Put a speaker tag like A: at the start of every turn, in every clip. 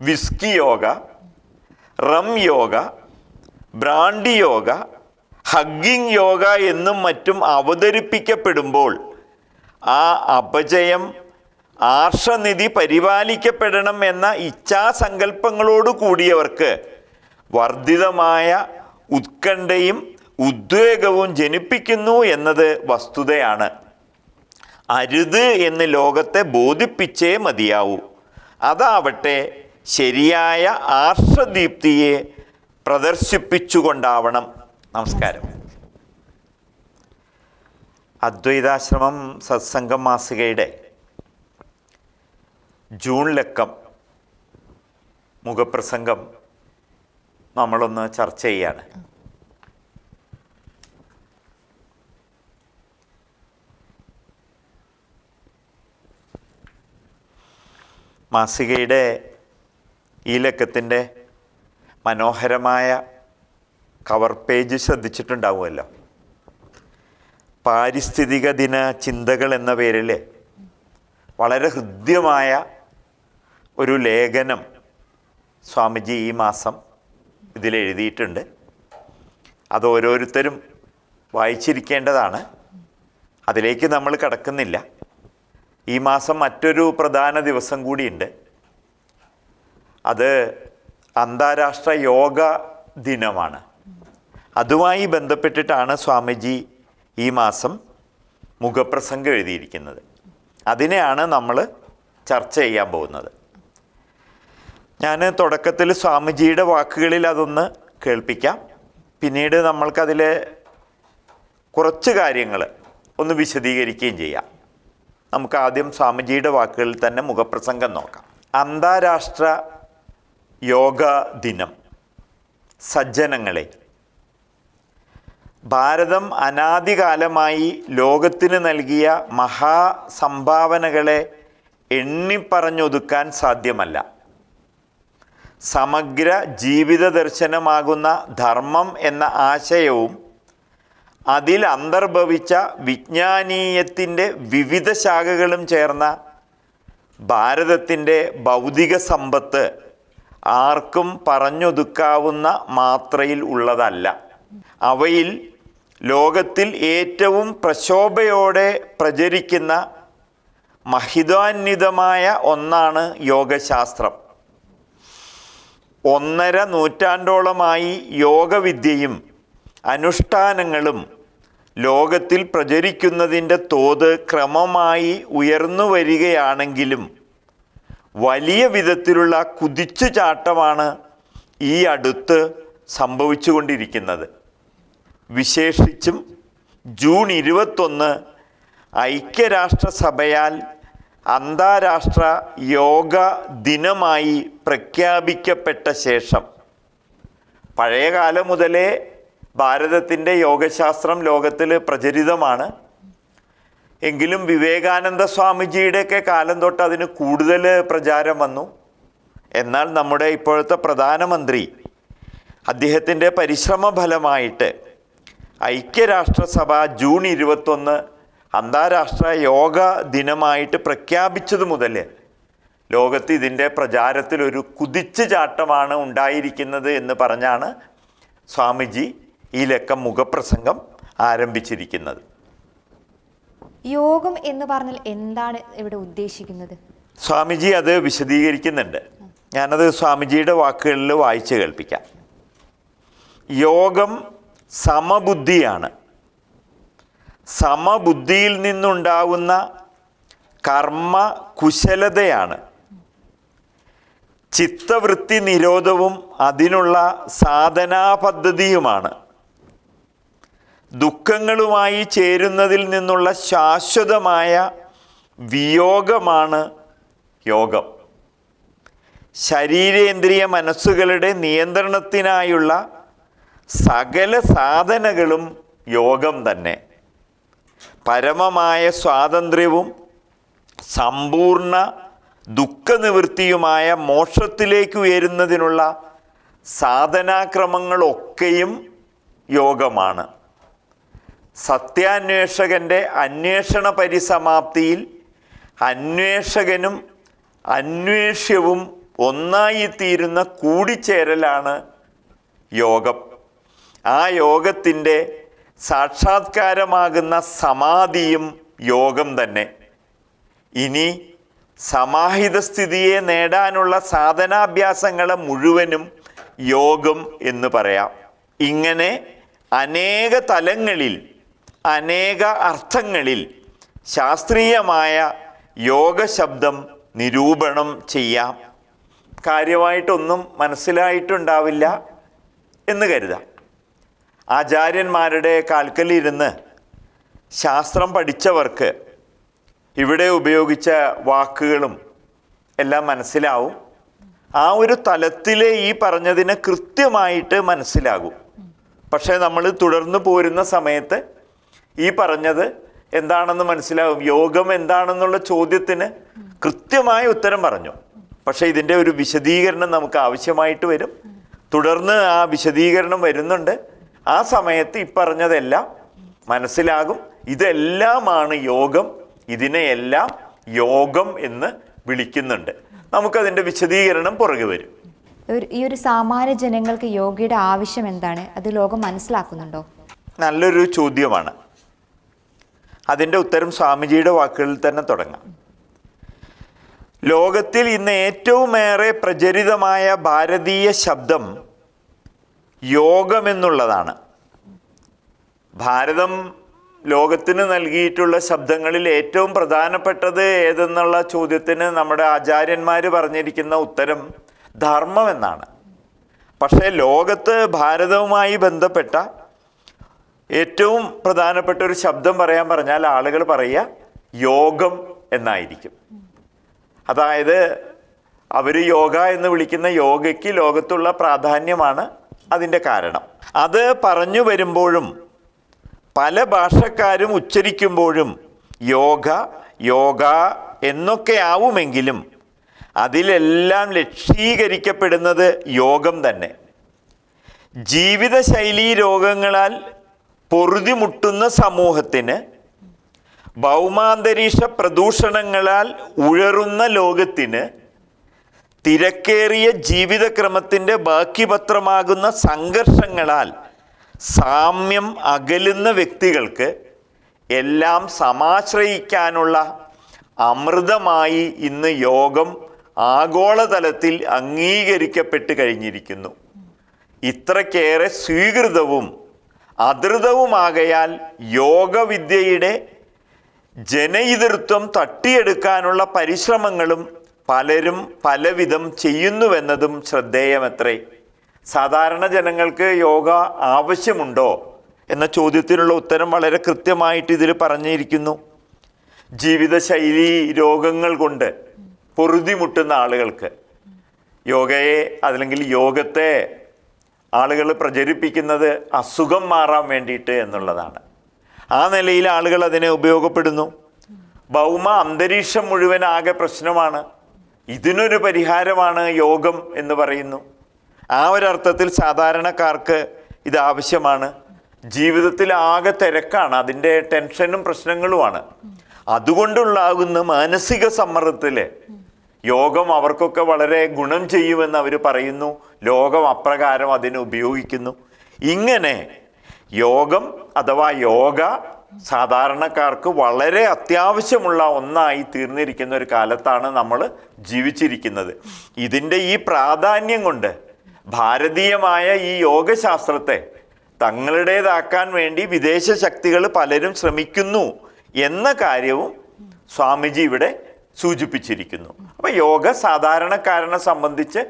A: Whisky yoga, rum yoga, brandy yoga, hugging yoga എന്നും മറ്റും അവതരിപ്പിക്കപ്പെടുമ്പോൾ ആ അപജയം ആർഷനിധി പരിപാലിക്കപ്പെടണം എന്ന ഇച്ഛാസങ്കല്പങ്ങളോട് കൂടിയവർക്ക് വർദ്ധിതമായ ഉത്കണ്ഠയും ഉദ്വേഗവും ജനിപ്പിക്കുന്നു എന്നത് വസ്തുതയാണ്. അരുത് എന്ന് ലോകത്തെ ബോധിപ്പിച്ചേ മതിയാവൂ. അതാവട്ടെ ശരിയായ ആർഷദീപ്തിയെ പ്രദർശിപ്പിച്ചുകൊണ്ടാവണം. നമസ്കാരം. അദ്വൈതാശ്രമം സത്സംഗം മാസികയുടെ ജൂൺ ലക്കം മുഖപ്രസംഗം നമ്മളൊന്ന് ചർച്ച ചെയ്യാണ്. മാസികയുടെ ഈ ലക്കത്തിൻ്റെ മനോഹരമായ കവർ പേജ് ശ്രദ്ധിച്ചിട്ടുണ്ടാവുമല്ലോ. പാരിസ്ഥിതിക ദിന ചിന്തകൾ എന്ന പേരിൽ വളരെ ഹൃദ്യമായ ഒരു ലേഖനം സ്വാമിജി ഈ മാസം ഇതിലെഴുതിയിട്ടുണ്ട്. അത് ഓരോരുത്തരും വായിച്ചിരിക്കേണ്ടതാണ്. അതിലേക്ക് നമ്മൾ കടക്കുന്നില്ല. ഈ മാസം മറ്റൊരു പ്രധാന ദിവസം കൂടിയുണ്ട്. അത് അന്താരാഷ്ട്ര യോഗ ദിനമാണ്. അതുമായി ബന്ധപ്പെട്ടിട്ടാണ് സ്വാമിജി ഈ മാസം മുഖപ്രസംഗം എഴുതിയിരിക്കുന്നത്. അതിനെയാണ് നമ്മൾ ചർച്ച ചെയ്യാൻ പോകുന്നത്. ഞാൻ തുടക്കത്തിൽ സ്വാമിജിയുടെ വാക്കുകളിൽ അതൊന്ന് കേൾപ്പിക്കാം. പിന്നീട് നമ്മൾക്കതിലെ കുറച്ച് കാര്യങ്ങൾ ഒന്ന് വിശദീകരിക്കുകയും ചെയ്യാം. നമുക്ക് ആദ്യം സ്വാമിജിയുടെ വാക്കുകളിൽ തന്നെ മുഖപ്രസംഗം നോക്കാം. അന്താരാഷ്ട്ര യോഗ ദിനം. സജ്ജനങ്ങളെ, ഭാരതം അനാദികാലമായി ലോകത്തിന് നൽകിയ മഹാസംഭാവനകളെ എണ്ണിപ്പറഞ്ഞൊതുക്കാൻ സാധ്യമല്ല. സമഗ്ര ജീവിത ദർശനമാകുന്ന ധർമ്മം എന്ന ആശയവും അതിൽ അന്തർഭവിച്ച വിജ്ഞാനീയത്തിൻ്റെ വിവിധ ശാഖകളും ചേർന്ന ഭാരതത്തിൻ്റെ ഭൗതിക സമ്പത്ത് ആർക്കും പറഞ്ഞൊതുക്കാവുന്ന മാത്രയിൽ ഉള്ളതല്ല. അവയിൽ ലോകത്തിൽ ഏറ്റവും പ്രശോഭയോടെ പ്രചരിക്കുന്ന മഹിതാന്വിതമായ ഒന്നാണ് യോഗശാസ്ത്രം. 1.5 നൂറ്റാണ്ടോളമായി യോഗവിദ്യയും അനുഷ്ഠാനങ്ങളും ലോകത്തിൽ പ്രചരിക്കുന്നതിൻ്റെ തോത് ക്രമമായി ഉയർന്നു വരികയാണെങ്കിലും വലിയ വിധത്തിലുള്ള കുതിച്ചുചാട്ടമാണ് ഈ അടുത്ത് സംഭവിച്ചുകൊണ്ടിരിക്കുന്നത്. വിശേഷിച്ചും ജൂൺ 21 ഐക്യരാഷ്ട്രസഭയാൽ അന്താരാഷ്ട്ര യോഗ ദിനമായി പ്രഖ്യാപിക്കപ്പെട്ട ശേഷം പഴയകാലം മുതലേ ഭാരതത്തിൻ്റെ യോഗശാസ്ത്രം ലോകത്തിൽ പ്രചരിതമാണ്. എങ്കിലും വിവേകാനന്ദ സ്വാമിജിയുടെയൊക്കെ കാലം തൊട്ട് അതിന് കൂടുതൽ പ്രചാരം വന്നു. എന്നാൽ നമ്മുടെ ഇപ്പോഴത്തെ പ്രധാനമന്ത്രി അദ്ദേഹത്തിൻ്റെ പരിശ്രമ ഫലമായിട്ട് ഐക്യരാഷ്ട്രസഭ ജൂൺ 21 അന്താരാഷ്ട്ര യോഗ ദിനമായിട്ട് പ്രഖ്യാപിച്ചത് മുതൽ ലോകത്ത് ഇതിൻ്റെ പ്രചാരത്തിലൊരു കുതിച്ചു ചാട്ടമാണ് ഉണ്ടായിരിക്കുന്നത് എന്ന് പറഞ്ഞാണ് സ്വാമിജി ഈ ലക്കം മുഖപ്രസംഗം ആരംഭിച്ചിരിക്കുന്നത്.
B: യോഗം എന്ന് പറഞ്ഞാൽ എന്താണ് ഇവിടെ ഉദ്ദേശിക്കുന്നത്?
A: സ്വാമിജി അത് വിശദീകരിക്കുന്നുണ്ട്. ഞാനത് സ്വാമിജിയുടെ വാക്കുകളിൽ വായിച്ച് കേൾപ്പിക്കാം. യോഗം സമബുദ്ധിയാണ്. സമബുദ്ധിയിൽ നിന്നുണ്ടാവുന്ന കർമ്മ കുശലതയാണ്. ചിത്തവൃത്തി നിരോധവും അതിനുള്ള സാധനാ പദ്ധതിയുമാണ്. ദുഃഖങ്ങളുമായി ചേരുന്നതിൽ നിന്നുള്ള ശാശ്വതമായ വിയോഗമാണ് യോഗം. ശരീരേന്ദ്രിയ മനസ്സുകളുടെ നിയന്ത്രണത്തിനായുള്ള സകല സാധനകളും യോഗം തന്നെ. പരമമായ സ്വാതന്ത്ര്യവും സമ്പൂർണ്ണ ദുഃഖനിവൃത്തിയുമായ മോക്ഷത്തിലേക്ക് ഉയരുന്നതിനുള്ള സാധനാക്രമങ്ങളൊക്കെയും യോഗമാണ്. സത്യാന്വേഷകൻ്റെ അന്വേഷണ പരിസമാപ്തിയിൽ അന്വേഷകനും അന്വേഷ്യവും ഒന്നായിത്തീരുന്ന കൂടിച്ചേരലാണ് യോഗം. ആ യോഗത്തിൻ്റെ സാക്ഷാത്കാരമാകുന്ന സമാധിയും യോഗം തന്നെ. ഇനി സമാഹിത സ്ഥിതിയെ നേടാനുള്ള സാധനാഭ്യാസങ്ങളെ മുഴുവനും യോഗം എന്ന് പറയാം. ഇങ്ങനെ അനേക തലങ്ങളിൽ അനേക അർത്ഥങ്ങളിൽ ശാസ്ത്രീയമായ യോഗശബ്ദം നിരൂപണം ചെയ്യാം. കാര്യമായിട്ടൊന്നും മനസ്സിലായിട്ടുണ്ടാവില്ല എന്ന് കരുതാം. ആചാര്യന്മാരുടെ കാൽക്കലിരുന്ന് ശാസ്ത്രം പഠിച്ചവർക്ക് ഇവിടെ ഉപയോഗിച്ച വാക്കുകളും എല്ലാം മനസ്സിലാവും. ആ ഒരു തലത്തിലെ ഈ പറഞ്ഞതിനെ കൃത്യമായിട്ട് മനസ്സിലാകും. പക്ഷേ നമ്മൾ തുടർന്ന് പോരുന്ന സമയത്ത് ഈ പറഞ്ഞത് എന്താണെന്ന് മനസ്സിലാകും. യോഗം എന്താണെന്നുള്ള ചോദ്യത്തിന് കൃത്യമായ ഉത്തരം പറഞ്ഞു. പക്ഷേ ഇതിൻ്റെ ഒരു വിശദീകരണം നമുക്ക് ആവശ്യമായിട്ട് വരും. തുടർന്ന് ആ വിശദീകരണം വരുന്നുണ്ട്. ആ സമയത്ത് ഈ പറഞ്ഞതെല്ലാം മനസ്സിലാകും. ഇതെല്ലാമാണ് യോഗം. ഇതിനെയെല്ലാം യോഗം എന്ന് വിളിക്കുന്നുണ്ട്. നമുക്കതിൻ്റെ വിശദീകരണം പുറകെ വരും.
B: ഈ ഒരു സാമാന്യ ജനങ്ങൾക്ക് യോഗയുടെ ആവശ്യം എന്താണ്? അത് ലോകം മനസ്സിലാക്കുന്നുണ്ടോ?
A: നല്ലൊരു ചോദ്യമാണ്. അതിൻ്റെ ഉത്തരം സ്വാമിജിയുടെ വാക്കുകളിൽ തന്നെ തുടങ്ങാം. ലോകത്തിൽ ഇന്ന് ഏറ്റവുമേറെ പ്രചരിതമായ ഭാരതീയ ശബ്ദം യോഗമെന്നുള്ളതാണ്. ഭാരതം ലോകത്തിന് നൽകിയിട്ടുള്ള ശബ്ദങ്ങളിൽ ഏറ്റവും പ്രധാനപ്പെട്ടത് ഏതെന്നുള്ള ചോദ്യത്തിന് നമ്മുടെ ആചാര്യന്മാർ പറഞ്ഞിരിക്കുന്ന ഉത്തരം ധർമ്മം എന്നാണ്. പക്ഷേ ലോകത്ത് ഭാരതവുമായി ബന്ധപ്പെട്ട ഏറ്റവും പ്രധാനപ്പെട്ട ഒരു ശബ്ദം പറഞ്ഞാൽ ആളുകൾ പറയുക യോഗം എന്നായിരിക്കും. അതായത് അവർ യോഗ എന്ന് വിളിക്കുന്ന യോഗയ്ക്ക് ലോകത്തുള്ള പ്രാധാന്യമാണ് അതിൻ്റെ കാരണം. അത് പറഞ്ഞു വരുമ്പോഴും പല ഭാഷക്കാരും ഉച്ചരിക്കുമ്പോഴും യോഗ യോഗ എന്നൊക്കെ ആവുമെങ്കിലും അതിലെല്ലാം ലക്ഷീകരിക്കപ്പെടുന്നത് യോഗം തന്നെ. ജീവിതശൈലീ രോഗങ്ങളാൽ പൊറുതിമുട്ടുന്ന സമൂഹത്തിന്, ഭൗമാന്തരീക്ഷ പ്രദൂഷണങ്ങളാൽ ഉഴറുന്ന ലോകത്തിന്, തിരക്കേറിയ ജീവിതക്രമത്തിൻ്റെ ബാക്കിപത്രമാകുന്ന സംഘർഷങ്ങളാൽ സാമ്യം അകലുന്ന വ്യക്തികൾക്ക് എല്ലാം സമാശ്രയിക്കാനുള്ള അമൃതമായി ഇന്ന് യോഗം ആഗോളതലത്തിൽ അംഗീകരിക്കപ്പെട്ട് കഴിഞ്ഞിരിക്കുന്നു. ഇത്രയ്ക്കേറെ സ്വീകൃതവും അധൃതവുമാകയാൽ യോഗവിദ്യയുടെ ജനയിതൃത്വം തട്ടിയെടുക്കാനുള്ള പരിശ്രമങ്ങളും പലരും പലവിധം ചെയ്യുന്നുവെന്നതും ശ്രദ്ധേയമത്രേ. സാധാരണ ജനങ്ങൾക്ക് യോഗ ആവശ്യമുണ്ടോ എന്ന ചോദ്യത്തിനുള്ള ഉത്തരം വളരെ കൃത്യമായിട്ട് ഇതിൽ പറഞ്ഞിരിക്കുന്നു. ജീവിതശൈലി രോഗങ്ങൾ കൊണ്ട് പൊറുതിമുട്ടുന്ന ആളുകൾക്ക് യോഗയെ അല്ലെങ്കിൽ യോഗത്തെ ആളുകൾ പ്രചരിപ്പിക്കുന്നത് അസുഖം മാറാൻ വേണ്ടിയിട്ട് എന്നുള്ളതാണ്. ആ നിലയിൽ ആളുകൾ അതിനെ ഉപയോഗപ്പെടുന്നു. ഭൗമ അന്തരീക്ഷം മുഴുവൻ ആകെ പ്രശ്നമാണ്, ഇതിനൊരു പരിഹാരമാണ് യോഗം എന്ന് പറയുന്നു. ആ ഒരർത്ഥത്തിൽ സാധാരണക്കാർക്ക് ഇത് ആവശ്യമാണ്. ജീവിതത്തിൽ ആകെ തിരക്കാണ്, അതിൻ്റെ ടെൻഷനും പ്രശ്നങ്ങളുമാണ്. അതുകൊണ്ടുണ്ടാകുന്ന മാനസിക സമ്മർദ്ദത്തിൽ യോഗം അവർക്കൊക്കെ വളരെ ഗുണം ചെയ്യുമെന്ന് അവർ പറയുന്നു. ലോകം അപ്രകാരം അതിനെ ഉപയോഗിക്കുന്നു. ഇങ്ങനെ യോഗം അഥവാ യോഗ സാധാരണക്കാർക്ക് വളരെ അത്യാവശ്യമുള്ള ഒന്നായി തീർന്നിരിക്കുന്ന ഒരു കാലത്താണ് നമ്മൾ ജീവിച്ചിരിക്കുന്നത്. ഇതിൻ്റെ ഈ പ്രാധാന്യം കൊണ്ട് ഭാരതീയമായ ഈ യോഗശാസ്ത്രത്തെ തങ്ങളുടേതാക്കാൻ വേണ്ടി വിദേശ ശക്തികൾ പലരും ശ്രമിക്കുന്നു എന്ന കാര്യവും സ്വാമിജി ഇവിടെ സൂചിപ്പിച്ചിരിക്കുന്നു. അപ്പോൾ യോഗ സാധാരണക്കാരനെ സംബന്ധിച്ച്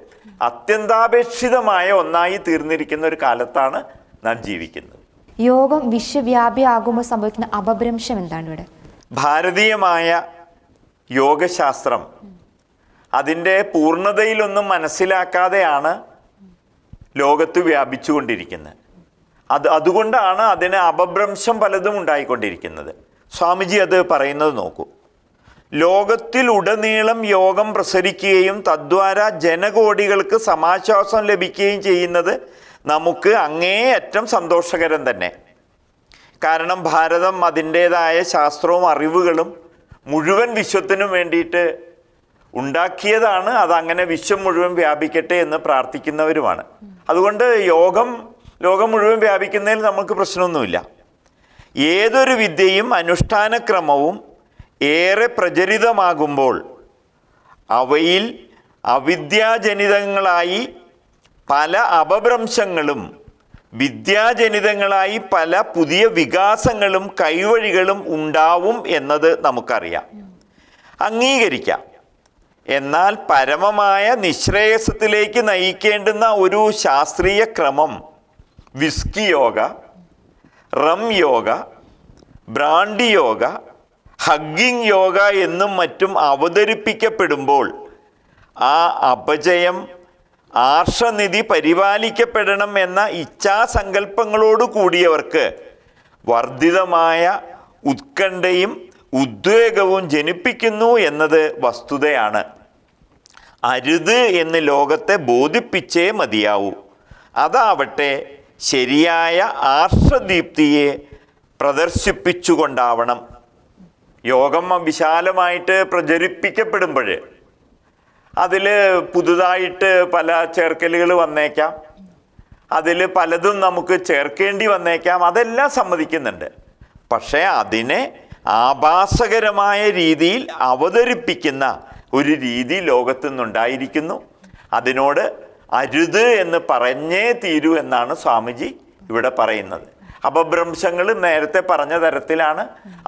A: അത്യന്താപേക്ഷിതമായ ഒന്നായി തീർന്നിരിക്കുന്ന ഒരു കാലത്താണ് നാം ജീവിക്കുന്നത്.
B: യോഗം വിശ്വവ്യാപിയാകുമ്പോൾ സംഭവിക്കുന്ന അപഭ്രംശം എന്താണ് ഇവിടെ? ഭാരതീയമായ
A: യോഗശാസ്ത്രം അതിൻ്റെ പൂർണ്ണതയിലൊന്നും മനസ്സിലാക്കാതെയാണ് ലോകത്ത് വ്യാപിച്ചുകൊണ്ടിരിക്കുന്നത്. അതുകൊണ്ടാണ് അതിന് അപഭ്രംശം പലതും ഉണ്ടായിക്കൊണ്ടിരിക്കുന്നത്. സ്വാമിജി അത് പറയുന്നത് നോക്കൂ. ലോകത്തിലുടനീളം യോഗം പ്രസരിക്കുകയും തദ്വാര ജനകോടികൾക്ക് സമാശ്വാസം ലഭിക്കുകയും ചെയ്യുന്നത് നമുക്ക് അങ്ങേയറ്റം സന്തോഷകരം തന്നെ. കാരണം ഭാരതം അതിൻ്റേതായ ശാസ്ത്രവും അറിവുകളും മുഴുവൻ വിശ്വത്തിനും വേണ്ടിയിട്ട് ഉണ്ടാക്കിയതാണ്. അതങ്ങനെ വിശ്വം മുഴുവൻ വ്യാപിക്കട്ടെ എന്ന് പ്രാർത്ഥിക്കുന്നവരുമാണ്. അതുകൊണ്ട് ലോകം മുഴുവൻ വ്യാപിക്കുന്നതിൽ നമുക്ക് പ്രശ്നമൊന്നുമില്ല. ഏതൊരു വിദ്യയും അനുഷ്ഠാനക്രമവും ഏറെ പ്രചരിതമാകുമ്പോൾ അവയിൽ അവിദ്യാജനിതങ്ങളായി പല അപഭ്രംശങ്ങളും വിദ്യാജനിതങ്ങളായി പല പുതിയ വികാസങ്ങളും കൈവഴികളും ഉണ്ടാവും എന്നത് നമുക്കറിയാം, അംഗീകരിക്കാം. എന്നാൽ പരമമായ നിശ്രേയസത്തിലേക്ക് നയിക്കേണ്ടുന്ന ഒരു ശാസ്ത്രീയ ക്രമം whisky yoga, rum yoga, brandy yoga, hugging yoga എന്നും മറ്റും അവതരിപ്പിക്കപ്പെടുമ്പോൾ ആ അപജയം ആർഷനിധി പരിപാലിക്കപ്പെടണം എന്ന ഇച്ഛാസങ്കല്പങ്ങളോട് കൂടിയവർക്ക് വർദ്ധിതമായ ഉത്കണ്ഠയും ഉദ്വേഗവും ജനിപ്പിക്കുന്നു എന്നത് വസ്തുതയാണ്. അരുത് എന്ന് ലോകത്തെ ബോധിപ്പിച്ചേ മതിയാവൂ. അതാവട്ടെ ശരിയായ ആർഷദീപ്തിയെ പ്രദർശിപ്പിച്ചുകൊണ്ടാവണം. യോഗം വിശാലമായിട്ട് പ്രചരിപ്പിക്കപ്പെടുമ്പോൾ അതിൽ പുതുതായിട്ട് പല ചേർക്കലുകൾ വന്നേക്കാം, അതിൽ പലതും നമുക്ക് ചേർക്കേണ്ടി വന്നേക്കാം, അതെല്ലാം സമ്മതിക്കുന്നുണ്ട്. പക്ഷേ അതിനെ ആഭാസകരമായ രീതിയിൽ അവതരിപ്പിക്കുന്ന ഒരു രീതി ലോകത്തു നിന്നുണ്ടായിരിക്കുന്നു. അതിനോട് അരുത് എന്ന് പറഞ്ഞേ തീരൂ എന്നാണ് സ്വാമിജി ഇവിടെ പറയുന്നത്. അപഭ്രംശങ്ങൾ നേരത്തെ പറഞ്ഞ തരത്തിലാണ്,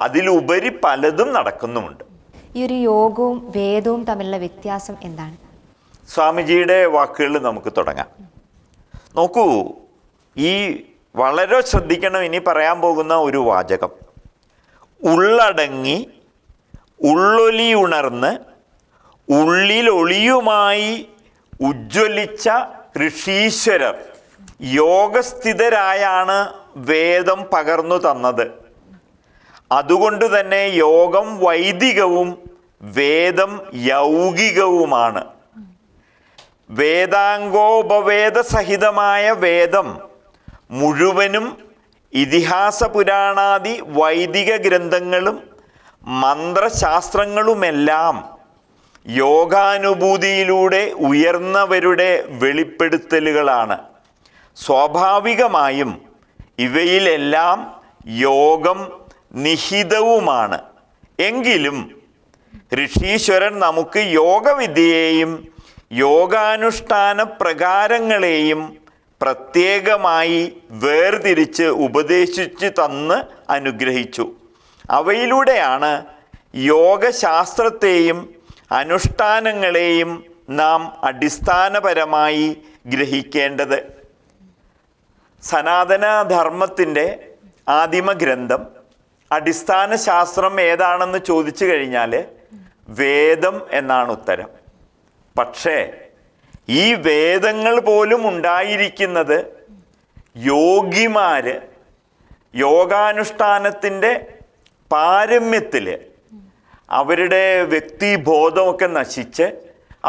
A: അതിലുപരി പലതും നടക്കുന്നുമുണ്ട്.
B: ഈ ഒരു യോഗവും വേദവും തമ്മിലുള്ള വ്യത്യാസം എന്താണ്?
A: സ്വാമിജിയുടെ വാക്കുകളിൽ നമുക്ക് തുടങ്ങാം. നോക്കൂ, ഈ വളരെ ശ്രദ്ധിക്കണം ഇനി പറയാൻ പോകുന്ന ഒരു വാചകം. ഉള്ളടങ്ങി ഉള്ളൊലി ഉണർന്ന് ഉള്ളിലൊളിയുമായി ഉജ്ജ്വലിച്ച ഋഷീശ്വരർ യോഗസ്ഥിതരായാണ് വേദം പകർന്നു തന്നത്. അതുകൊണ്ട് തന്നെ യോഗം വൈദികവും വേദം യൗകികവുമാണ്. വേദാംഗോപവേദ സഹിതമായ വേദം മുഴുവനും ഇതിഹാസ പുരാണാദി വൈദിക ഗ്രന്ഥങ്ങളും മന്ത്രശാസ്ത്രങ്ങളുമെല്ലാം യോഗാനുഭൂതിയിലൂടെ ഉയർന്നവരുടെ വെളിപ്പെടുത്തലുകളാണ്. സ്വാഭാവികമായും ഇവയിലെല്ലാം യോഗം നിഹിതവുമാണ്. എങ്കിലും ഋഷീശ്വരൻ നമുക്ക് യോഗവിദ്യയെയും യോഗാനുഷ്ഠാന പ്രകാരങ്ങളെയും പ്രത്യേകമായി വേർതിരിച്ച് ഉപദേശിച്ചു തന്ന് അനുഗ്രഹിച്ചു. അവയിലൂടെയാണ് യോഗശാസ്ത്രത്തെയും അനുഷ്ഠാനങ്ങളെയും നാം അടിസ്ഥാനപരമായി ഗ്രഹിക്കേണ്ടത്. സനാതനധർമ്മത്തിൻ്റെ ആദിമഗ്രന്ഥം അടിസ്ഥാന ശാസ്ത്രം ഏതാണെന്ന് ചോദിച്ചു കഴിഞ്ഞാൽ വേദം എന്നാണ് ഉത്തരം. പക്ഷേ ഈ വേദങ്ങൾ പോലും ഉണ്ടായിരിക്കുന്നത് യോഗിമാര് യോഗാനുഷ്ഠാനത്തിൻ്റെ പാരമ്യത്തിൽ അവരുടെ വ്യക്തിബോധമൊക്കെ നശിച്ച്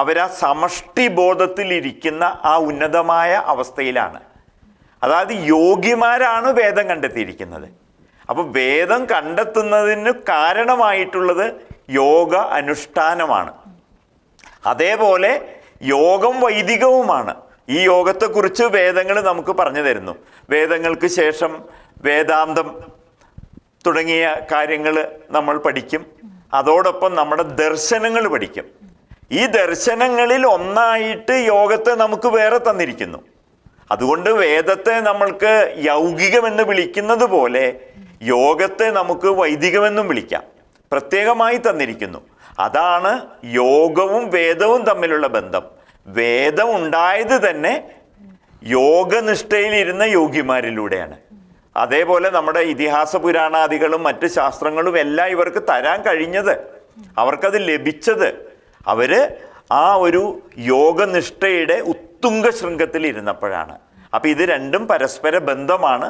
A: അവരാ സമഷ്ടി ബോധത്തിലിരിക്കുന്ന ആ ഉന്നതമായ അവസ്ഥയിലാണ്. അതായത് യോഗിമാരാണ് വേദം കണ്ടെത്തിയിരിക്കുന്നത്. അപ്പോൾ വേദം കണ്ടെത്തുന്നതിന് കാരണമായിട്ടുള്ളത് യോഗ അനുഷ്ഠാനമാണ്. അതേപോലെ യോഗം വൈദികവുമാണ്. ഈ യോഗത്തെക്കുറിച്ച് വേദങ്ങൾ നമുക്ക് പറഞ്ഞു തരുന്നു. വേദങ്ങൾക്ക് ശേഷം വേദാന്തം തുടങ്ങിയ കാര്യങ്ങൾ നമ്മൾ പഠിക്കും. അതോടൊപ്പം നമ്മുടെ ദർശനങ്ങൾ പഠിക്കും. ഈ ദർശനങ്ങളിൽ ഒന്നായിട്ട് യോഗത്തെ നമുക്ക് വേറെ തന്നിരിക്കുന്നു. അതുകൊണ്ട് വേദത്തെ നമ്മൾക്ക് യൗകികമെന്ന് വിളിക്കുന്നത് പോലെ യോഗത്തെ നമുക്ക് വൈദികമെന്നും വിളിക്കാം. പ്രത്യേകമായി തന്നിരിക്കുന്നു. അതാണ് യോഗവും വേദവും തമ്മിലുള്ള ബന്ധം. വേദം ഉണ്ടായത് തന്നെ യോഗനിഷ്ഠയിലിരുന്ന യോഗിമാരിലൂടെയാണ്. അതേപോലെ നമ്മുടെ ഇതിഹാസ പുരാണാദികളും മറ്റ് ശാസ്ത്രങ്ങളും എല്ലാം ഇവർക്ക് തരാൻ കഴിഞ്ഞത്, അവർക്കത് ലഭിച്ചത് അവര് ആ ഒരു യോഗനിഷ്ഠയുടെ ഉത്തുംഗ ശൃംഗത്തിൽ ഇരുന്നപ്പോഴാണ്. അപ്പം ഇത് രണ്ടും പരസ്പര ബന്ധമാണ്.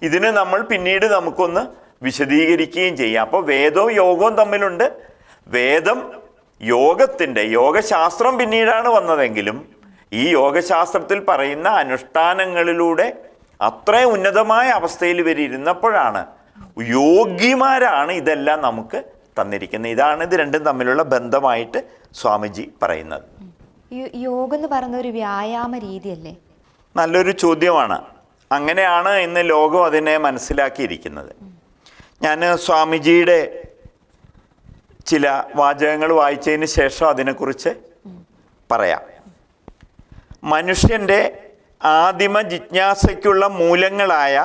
A: ഇതിനെ നമ്മൾ പിന്നീട് നമുക്കൊന്ന് വിശദീകരിക്കുകയും ചെയ്യാം. അപ്പോൾ വേദവും യോഗവും തമ്മിലുണ്ട്. വേദം യോഗശാസ്ത്രം പിന്നീടാണ് വന്നതെങ്കിലും ഈ യോഗശാസ്ത്രത്തിൽ പറയുന്ന അനുഷ്ഠാനങ്ങളിലൂടെ അത്രയും ഉന്നതമായ അവസ്ഥയിൽ ഇവർ ഇരുന്നപ്പോഴാണ് യോഗിമാരാണ് ഇതെല്ലാം നമുക്ക് തന്നിരിക്കുന്നത്. ഇതാണ് ഇത് രണ്ടും തമ്മിലുള്ള ബന്ധമായിട്ട് സ്വാമിജി പറയുന്നത്.
B: യോഗം എന്ന് പറയുന്ന ഒരു വ്യായാമ രീതിയല്ലേ?
A: നല്ലൊരു ചോദ്യമാണ്. അങ്ങനെയാണ് ഇന്ന് ലോകം അതിനെ മനസ്സിലാക്കിയിരിക്കുന്നത്. ഞാൻ സ്വാമിജിയുടെ ചില വാചകങ്ങൾ വായിച്ചതിന് ശേഷം അതിനെക്കുറിച്ച് പറയാം. മനുഷ്യൻ്റെ ആദിമ ജിജ്ഞാസയ്ക്കുള്ള മൂലങ്ങളായ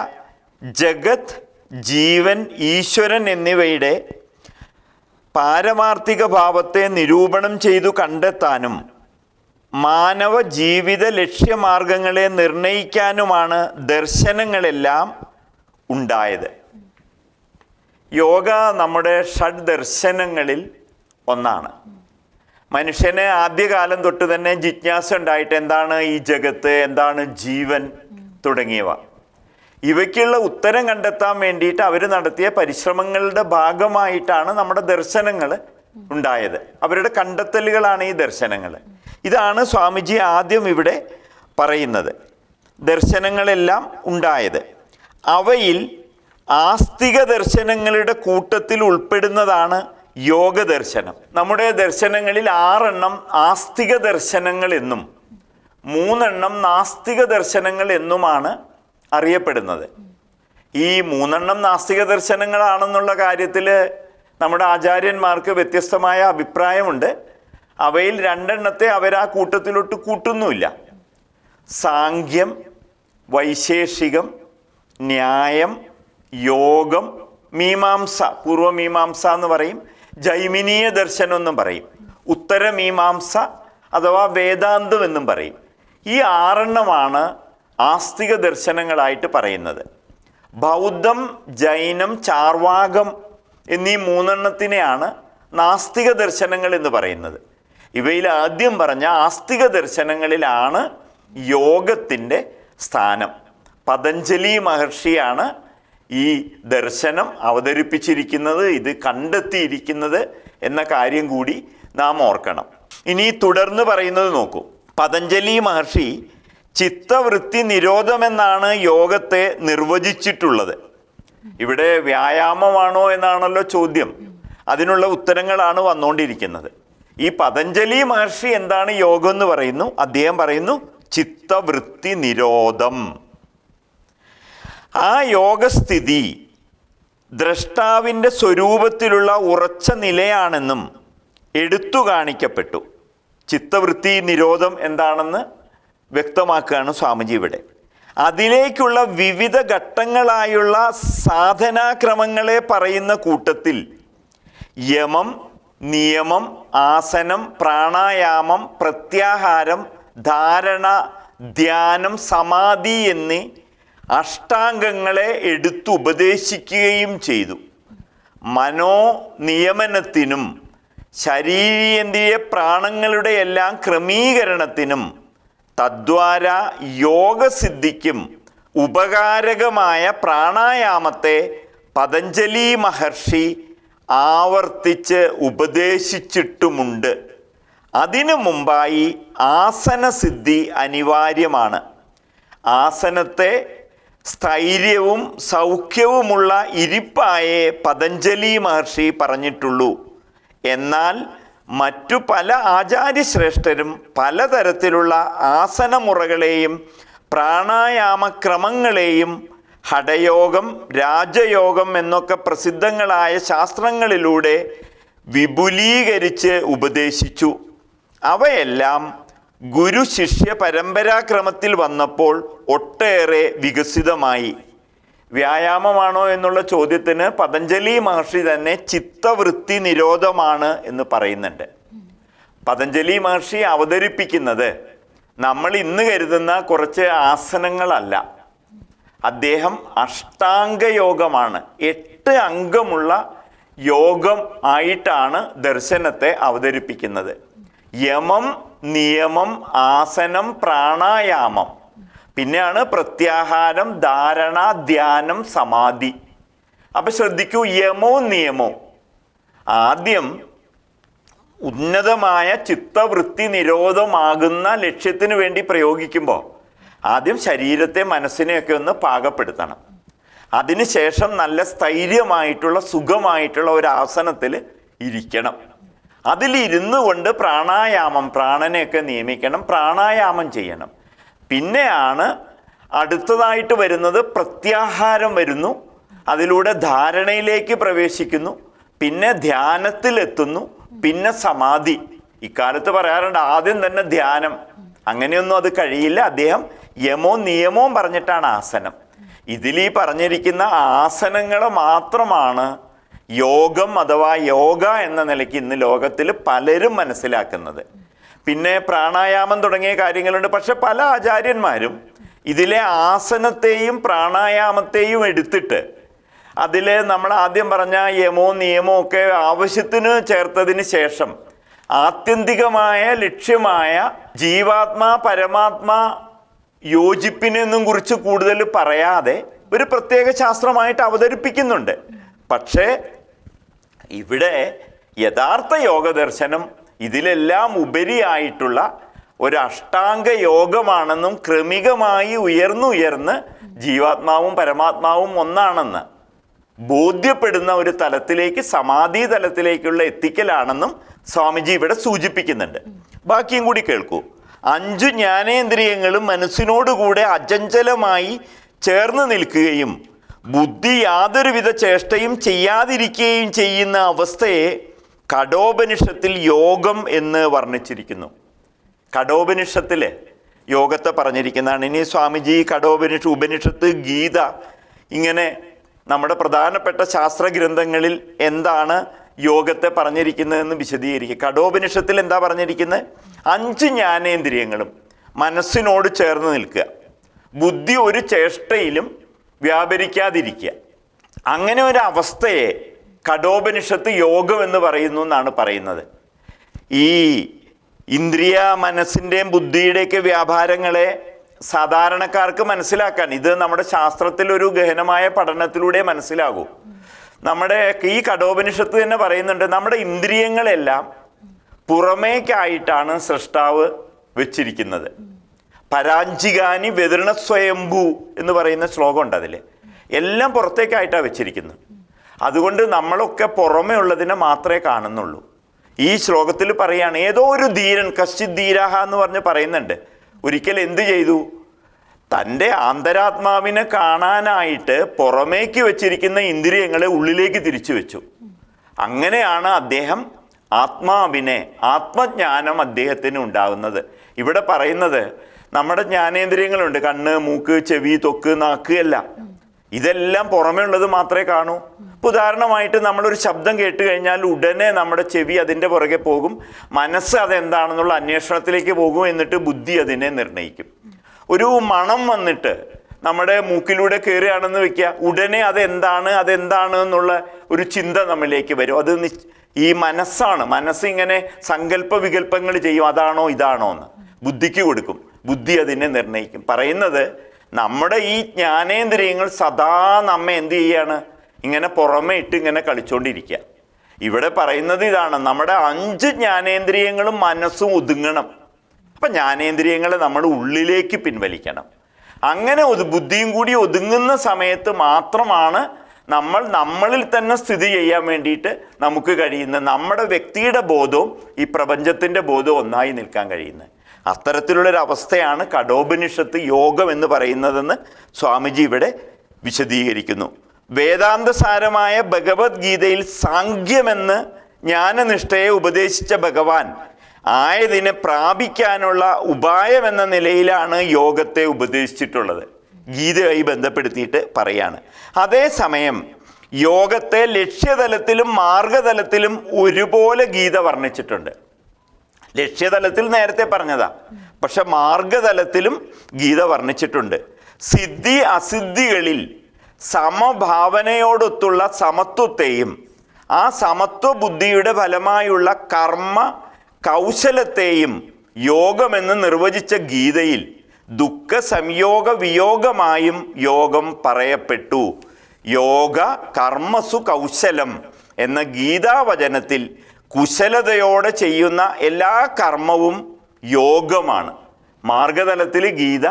A: ജഗത്, ജീവൻ, ഈശ്വരൻ എന്നിവയുടെ പാരമാർത്ഥിക ഭാവത്തെ നിരൂപണം ചെയ്തു കണ്ടെത്താനും മാനവ ജീവിത ലക്ഷ്യമാർഗങ്ങളെ നിർണയിക്കാനുമാണ് ദർശനങ്ങളെല്ലാം ഉണ്ടായത്. യോഗ നമ്മുടെ ഷഡ് ദർശനങ്ങളിൽ ഒന്നാണ്. മനുഷ്യന് ആദ്യകാലം തൊട്ട് തന്നെ ജിജ്ഞാസ ഉണ്ടായിട്ട് എന്താണ് ഈ ജഗത്ത്, എന്താണ് ജീവൻ തുടങ്ങിയവ. ഇവയ്ക്കുള്ള ഉത്തരം കണ്ടെത്താൻ വേണ്ടിയിട്ട് അവർ നടത്തിയ പരിശ്രമങ്ങളുടെ ഭാഗമായിട്ടാണ് നമ്മുടെ ദർശനങ്ങൾ ഉണ്ടായത്. അവരുടെ കണ്ടെത്തലുകളാണ് ഈ ദർശനങ്ങൾ. ഇതാണ് സ്വാമിജി ആദ്യം ഇവിടെ പറയുന്നത്. ദർശനങ്ങളെല്ലാം ഉണ്ടായത്. അവയിൽ ആസ്തിക ദർശനങ്ങളുടെ കൂട്ടത്തിൽ ഉൾപ്പെടുന്നതാണ് യോഗ ദർശനം. നമ്മുടെ ദർശനങ്ങളിൽ 6 ആസ്തിക ദർശനങ്ങൾ എന്നും 3 നാസ്തിക ദർശനങ്ങൾ എന്നുമാണ് അറിയപ്പെടുന്നത്. ഈ 3 നാസ്തിക ദർശനങ്ങളാണെന്നുള്ള കാര്യത്തിൽ നമ്മുടെ ആചാര്യന്മാർക്ക് വ്യത്യസ്തമായ അഭിപ്രായമുണ്ട്. അവയിൽ 2 അവർ ആ കൂട്ടത്തിലോട്ട് കൂട്ടുന്നുമില്ല. സാങ്ക്യം, വൈശേഷികം, ന്യായം, യോഗം, മീമാംസ, പൂർവമീമാംസ എന്ന് പറയും, ജൈമിനീയ ദർശനം എന്നും പറയും, ഉത്തരമീമാംസ അഥവാ വേദാന്തം എന്നും പറയും. ഈ 6 ആസ്തിക ദർശനങ്ങളായിട്ട് പറയുന്നത്. ബൗദ്ധം, ജൈനം, ചാർവാകം എന്നീ 3 നാസ്തിക ദർശനങ്ങൾ എന്ന് പറയുന്നത്. ഇവയിൽ ആദ്യം പറഞ്ഞ ആസ്തിക ദർശനങ്ങളിലാണ് യോഗത്തിൻ്റെ സ്ഥാനം. പതഞ്ജലി മഹർഷിയാണ് ഈ ദർശനം അവതരിപ്പിച്ചിരിക്കുന്നത്, ഇത് കണ്ടെത്തിയിരിക്കുന്നത് എന്ന കാര്യം കൂടി നാം ഓർക്കണം. ഇനി തുടർന്ന് പറയുന്നത് നോക്കൂ. പതഞ്ജലി മഹർഷി ചിത്തവൃത്തി നിരോധമെന്നാണ് യോഗത്തെ നിർവചിച്ചിട്ടുള്ളത്. ഇവിടെ വ്യായാമമാണോ എന്നാണല്ലോ ചോദ്യം. അതിനുള്ള ഉത്തരങ്ങളാണ് വന്നുകൊണ്ടിരിക്കുന്നത്. ഈ പതഞ്ജലി മഹർഷി എന്താണ് യോഗം എന്ന് പറയുന്നു? അദ്ദേഹം പറയുന്നു ചിത്തവൃത്തി നിരോധം. ആ യോഗസ്ഥിതി ദ്രഷ്ടാവിൻ്റെ സ്വരൂപത്തിലുള്ള ഉറച്ച നിലയാണെന്നും എടുത്തു കാണിക്കപ്പെട്ടു. ചിത്തവൃത്തി നിരോധം എന്താണെന്ന് വ്യക്തമാക്കുകയാണ് സ്വാമിജി ഇവിടെ. അതിലേക്കുള്ള വിവിധ ഘട്ടങ്ങളായുള്ള സാധനാക്രമങ്ങളെ പറയുന്ന കൂട്ടത്തിൽ യമം, നിയമം, ആസനം, പ്രാണായാമം, പ്രത്യാഹാരം, ധാരണ, ധ്യാനം, സമാധി എന്നീ അഷ്ടാംഗങ്ങളെ എടുത്തുപദേശിക്കുകയും ചെയ്തു. മനോനിയമനത്തിനും ശരീരേന്ദ്രിയ പ്രാണങ്ങളുടെ എല്ലാം ക്രമീകരണത്തിനും തദ്വാര യോഗസിദ്ധിക്കും ഉപകാരകമായ പ്രാണായാമത്തെ പതഞ്ജലി മഹർഷി ആവർത്തിച്ച് ഉപദേശിച്ചിട്ടുമുണ്ട്. അതിനു മുമ്പായി ആസനസിദ്ധി അനിവാര്യമാണ്. ആസനത്തെ സ്ഥൈര്യവും സൗഖ്യവുമുള്ള ഇരിപ്പായേ പതഞ്ജലി മഹർഷി പറഞ്ഞിട്ടുള്ളൂ. എന്നാൽ മറ്റു പല ആചാര്യശ്രേഷ്ഠരും പലതരത്തിലുള്ള ആസനമുറകളെയും പ്രാണായാമക്രമങ്ങളെയും ഹഠയോഗം, രാജയോഗം എന്നൊക്കെ പ്രസിദ്ധങ്ങളായ ശാസ്ത്രങ്ങളിലൂടെ വിപുലീകരിച്ച് ഉപദേശിച്ചു. അവയെല്ലാം ഗുരു ശിഷ്യ പരമ്പരാക്രമത്തിൽ വന്നപ്പോൾ ഒട്ടേറെ വികസിതമായി. വ്യായാമമാണോ എന്നുള്ള ചോദ്യത്തിന് പതഞ്ജലി മഹർഷി തന്നെ ചിത്തവൃത്തി നിരോധമാണ് എന്ന് പറയുന്നുണ്ട്. പതഞ്ജലി മഹർഷി അവതരിപ്പിക്കുന്നത് നമ്മൾ ഇന്ന് കരുതുന്ന കുറച്ച് ആസനങ്ങളല്ല. അദ്ദേഹം അഷ്ടാംഗയോഗമാണ്, 8 അംഗമുള്ള യോഗം ആയിട്ടാണ് ദർശനത്തെ അവതരിപ്പിക്കുന്നത്. യമം, നിയമം, ആസനം, പ്രാണായാമം, പിന്നെയാണ് പ്രത്യാഹാരം, ധാരണ, ധ്യാനം, സമാധി. അപ്പൊ ശ്രദ്ധിക്കൂ, യമോ നിയമോ ആദ്യം ഉന്നതമായ ചിത്തവൃത്തി നിരോധമാകുന്ന ലക്ഷ്യത്തിന് വേണ്ടി പ്രയോഗിക്കുമ്പോൾ ആദ്യം ശരീരത്തെ മനസ്സിനെയൊക്കെ ഒന്ന് പാകപ്പെടുത്തണം. അതിനുശേഷം നല്ല സ്ഥൈര്യമായിട്ടുള്ള സുഖമായിട്ടുള്ള ഒരു ആസനത്തിൽ ഇരിക്കണം. അതിലിരുന്നു കൊണ്ട് പ്രാണായാമം, പ്രാണനെയൊക്കെ നിയമിക്കണം, പ്രാണായാമം ചെയ്യണം. പിന്നെയാണ് അടുത്തതായിട്ട് വരുന്നത് പ്രത്യാഹാരം വരുന്നു. അതിലൂടെ ധാരണയിലേക്ക് പ്രവേശിക്കുന്നു, പിന്നെ ധ്യാനത്തിലെത്തുന്നു, പിന്നെ സമാധി. ഇക്കാലത്ത് പറയാറുണ്ട് ആദ്യം തന്നെ ധ്യാനം. അങ്ങനെയൊന്നും അത് കഴിയില്ല. അദ്ദേഹം യമവും നിയമവും പറഞ്ഞിട്ടാണ് ആസനം. ഇതിൽ ഈ പറഞ്ഞിരിക്കുന്ന ആസനങ്ങൾ മാത്രമാണ് യോഗം അഥവാ യോഗ എന്ന നിലയ്ക്ക് ഇന്ന് ലോകത്തിൽ പലരും മനസ്സിലാക്കുന്നത്. പിന്നെ പ്രാണായാമം തുടങ്ങിയ കാര്യങ്ങളുണ്ട്. പക്ഷെ പല ആചാര്യന്മാരും ഇതിലെ ആസനത്തെയും പ്രാണായാമത്തെയും എടുത്തിട്ട് അതിൽ നമ്മൾ ആദ്യം പറഞ്ഞ യമോ നിയമോ ഒക്കെ ആവശ്യത്തിന് ചേർത്തതിന് ശേഷം ആത്യന്തികമായ ലക്ഷ്യമായ ജീവാത്മാ പരമാത്മാ യോജിപ്പിനെന്നും കുറിച്ച് കൂടുതൽ പറയാതെ ഒരു പ്രത്യേക ശാസ്ത്രമായിട്ട് അവതരിപ്പിക്കുന്നുണ്ട്. പക്ഷേ ഇവിടെ യഥാർത്ഥ യോഗദർശനം ഇതിലെല്ലാം ഉപരിയായിട്ടുള്ള ഒരു അഷ്ടാംഗ യോഗമാണെന്നും ക്രമികമായി ഉയർന്നുയർന്ന് ജീവാത്മാവും പരമാത്മാവും ഒന്നാണെന്ന് ബോധ്യപ്പെടുന്ന ഒരു തലത്തിലേക്ക്, സമാധി തലത്തിലേക്കുള്ള എത്തിക്കലാണെന്നും സ്വാമിജി ഇവിടെ സൂചിപ്പിക്കുന്നുണ്ട്. ബാക്കിയും കൂടി കേൾക്കൂ. 5 ജ്ഞാനേന്ദ്രിയങ്ങളും മനസ്സിനോടുകൂടെ അചഞ്ചലമായി ചേർന്ന് നിൽക്കുകയും ബുദ്ധി യാതൊരുവിധ ചേഷ്ടയും ചെയ്യാതിരിക്കുകയും ചെയ്യുന്ന അവസ്ഥയെ കഠോപനിഷത്തിൽ യോഗം എന്ന് വർണ്ണിച്ചിരിക്കുന്നു. കഠോപനിഷത്തിൽ യോഗത്തെ പറഞ്ഞിരിക്കുന്നതാണ്. ഇനി സ്വാമിജി ഉപനിഷത്ത്, ഗീത, ഇങ്ങനെ നമ്മുടെ പ്രധാനപ്പെട്ട ശാസ്ത്രഗ്രന്ഥങ്ങളിൽ എന്താണ് യോഗത്തെ പറഞ്ഞിരിക്കുന്നതെന്ന് വിശദീകരിക്കുക. കഠോപനിഷത്തിൽ എന്താ പറഞ്ഞിരിക്കുന്നത്? 5 ജ്ഞാനേന്ദ്രിയങ്ങളും മനസ്സിനോട് ചേർന്ന് നിൽക്കുക, ബുദ്ധി ഒരു ചേഷ്ടയിലും വ്യാപരിക്കാതിരിക്കുക. അങ്ങനെ ഒരു അവസ്ഥയെ കഠോപനിഷത്ത് യോഗം എന്ന് പറയുന്നു എന്നാണ് പറയുന്നത്. ഈ ഇന്ദ്രിയ മനസ്സിൻ്റെയും ബുദ്ധിയുടെയൊക്കെ വ്യാപാരങ്ങളെ സാധാരണക്കാർക്ക് മനസ്സിലാക്കാൻ ഇത് നമ്മുടെ ശാസ്ത്രത്തിൽ ഒരു ഗഹനമായ പഠനത്തിലൂടെ മനസ്സിലാകൂ. നമ്മുടെ ഈ കഠോപനിഷത്ത് തന്നെ പറയുന്നുണ്ട്, നമ്മുടെ ഇന്ദ്രിയങ്ങളെല്ലാം പുറമേക്കായിട്ടാണ് സൃഷ്ടാവ് വെച്ചിരിക്കുന്നത്. പരാഞ്ചികാനി വ്യതൃണ സ്വയംഭൂ എന്ന് പറയുന്ന ശ്ലോകമുണ്ട്. അതിൽ എല്ലാം പുറത്തേക്കായിട്ടാണ് വെച്ചിരിക്കുന്നത്. അതുകൊണ്ട് നമ്മളൊക്കെ പുറമേ ഉള്ളതിനെ മാത്രമേ കാണുന്നുള്ളൂ. ഈ ശ്ലോകത്തിൽ പറയാണ്, ഏതോ ഒരു ധീരൻ, കശ്ചിത് ധീരഹ എന്ന് പറഞ്ഞ് പറയുന്നുണ്ട്, ഒരിക്കൽ എന്ത് ചെയ്തു? തൻ്റെ ആന്തരാത്മാവിനെ കാണാനായിട്ട് പുറമേക്ക് വെച്ചിരിക്കുന്ന ഇന്ദ്രിയങ്ങളെ ഉള്ളിലേക്ക് തിരിച്ചു വെച്ചു. അങ്ങനെയാണ് അദ്ദേഹം ആത്മജ്ഞാനം അദ്ദേഹത്തിന് ഉണ്ടാകുന്നത്. ഇവിടെ പറയുന്നത് നമ്മുടെ ജ്ഞാനേന്ദ്രിയങ്ങളുണ്ട്, കണ്ണ്, മൂക്ക്, ചെവി, ത്വക്ക്, നാക്ക് എല്ലാം. ഇതെല്ലാം പുറമേ ഉള്ളത് മാത്രമേ കാണൂ. ഉദാഹരണമായിട്ട് നമ്മളൊരു ശബ്ദം കേട്ട് കഴിഞ്ഞാൽ ഉടനെ നമ്മുടെ ചെവി അതിൻ്റെ പുറകെ പോകും, മനസ്സ് അതെന്താണെന്നുള്ള അന്വേഷണത്തിലേക്ക് പോകും, എന്നിട്ട് ബുദ്ധി അതിനെ നിർണ്ണയിക്കും. ഒരു മണം വന്നിട്ട് നമ്മുടെ മൂക്കിലൂടെ കയറുകയാണെന്ന് വെക്കുക, ഉടനെ അതെന്താണ് എന്നുള്ള ഒരു ചിന്ത നമ്മളിലേക്ക് വരും. അത് ഈ മനസ്സാണ്. മനസ്സ് ഇങ്ങനെ സങ്കല്പ വികല്പങ്ങൾ ചെയ്യും, അതാണോ ഇതാണോ എന്ന് ബുദ്ധിക്ക് കൊടുക്കും, ബുദ്ധി അതിനെ നിർണ്ണയിക്കും. പറയുന്നത് നമ്മുടെ ഈ ജ്ഞാനേന്ദ്രിയങ്ങൾ സദാ നമ്മെ എന്ത് ചെയ്യാണ്? ഇങ്ങനെ പുറമെ ഇട്ട് ഇങ്ങനെ കളിച്ചോണ്ടിരിക്കുക. ഇവിടെ പറയുന്നത് ഇതാണ്, നമ്മുടെ 5 ജ്ഞാനേന്ദ്രിയങ്ങളും മനസ്സും ഒതുങ്ങണം. അപ്പം ജ്ഞാനേന്ദ്രിയങ്ങളെ നമ്മൾ ഉള്ളിലേക്ക് പിൻവലിക്കണം. അങ്ങനെ ബുദ്ധിയും കൂടി ഒതുങ്ങുന്ന സമയത്ത് മാത്രമാണ് നമ്മളിൽ തന്നെ സ്ഥിതി ചെയ്യാൻ വേണ്ടിയിട്ട് നമുക്ക് കഴിയുന്ന നമ്മുടെ വ്യക്തിയുടെ ബോധവും ഈ പ്രപഞ്ചത്തിൻ്റെ ബോധവും ഒന്നായി നിൽക്കാൻ കഴിയുന്നത്. അത്തരത്തിലുള്ളൊരവസ്ഥയാണ് കഠോപനിഷത്ത് യോഗം എന്ന് പറയുന്നതെന്ന് സ്വാമിജി ഇവിടെ വിശദീകരിക്കുന്നു. വേദാന്തസാരമായ ഭഗവത്ഗീതയിൽ സാങ്ക്യമെന്ന് ജ്ഞാനനിഷ്ഠയെ ഉപദേശിച്ച ഭഗവാൻ ആയതിനെ പ്രാപിക്കാനുള്ള ഉപായം എന്ന നിലയിലാണ് യോഗത്തെ ഉപദേശിച്ചിട്ടുള്ളത്. ഗീതയുമായി ബന്ധപ്പെടുത്തിയിട്ട് പറയാണ്. അതേസമയം യോഗത്തെ ലക്ഷ്യതലത്തിലും മാർഗതലത്തിലും ഒരുപോലെ ഗീത വർണ്ണിച്ചിട്ടുണ്ട്. ലക്ഷ്യതലത്തിൽ നേരത്തെ പറഞ്ഞതാ, പക്ഷെ മാർഗതലത്തിലും ഗീത വർണ്ണിച്ചിട്ടുണ്ട്. സിദ്ധി അസിദ്ധികളിൽ സമഭാവനയോടൊത്തുള്ള സമത്വത്തെയും ആ സമത്വ ബുദ്ധിയുടെ ഫലമായുള്ള കർമ്മ കൗശലത്തെയും യോഗമെന്ന് നിർവചിച്ച ഗീതയിൽ ദുഃഖ സംയോഗ വിയോഗമായും യോഗം പറയപ്പെട്ടു. യോഗ കർമ്മസു കൗശലം എന്ന ഗീതാവചനത്തിൽ കുശലതയോടെ ചെയ്യുന്ന എല്ലാ കർമ്മവും യോഗമാണ്. മാർഗതലത്തിൽ ഗീത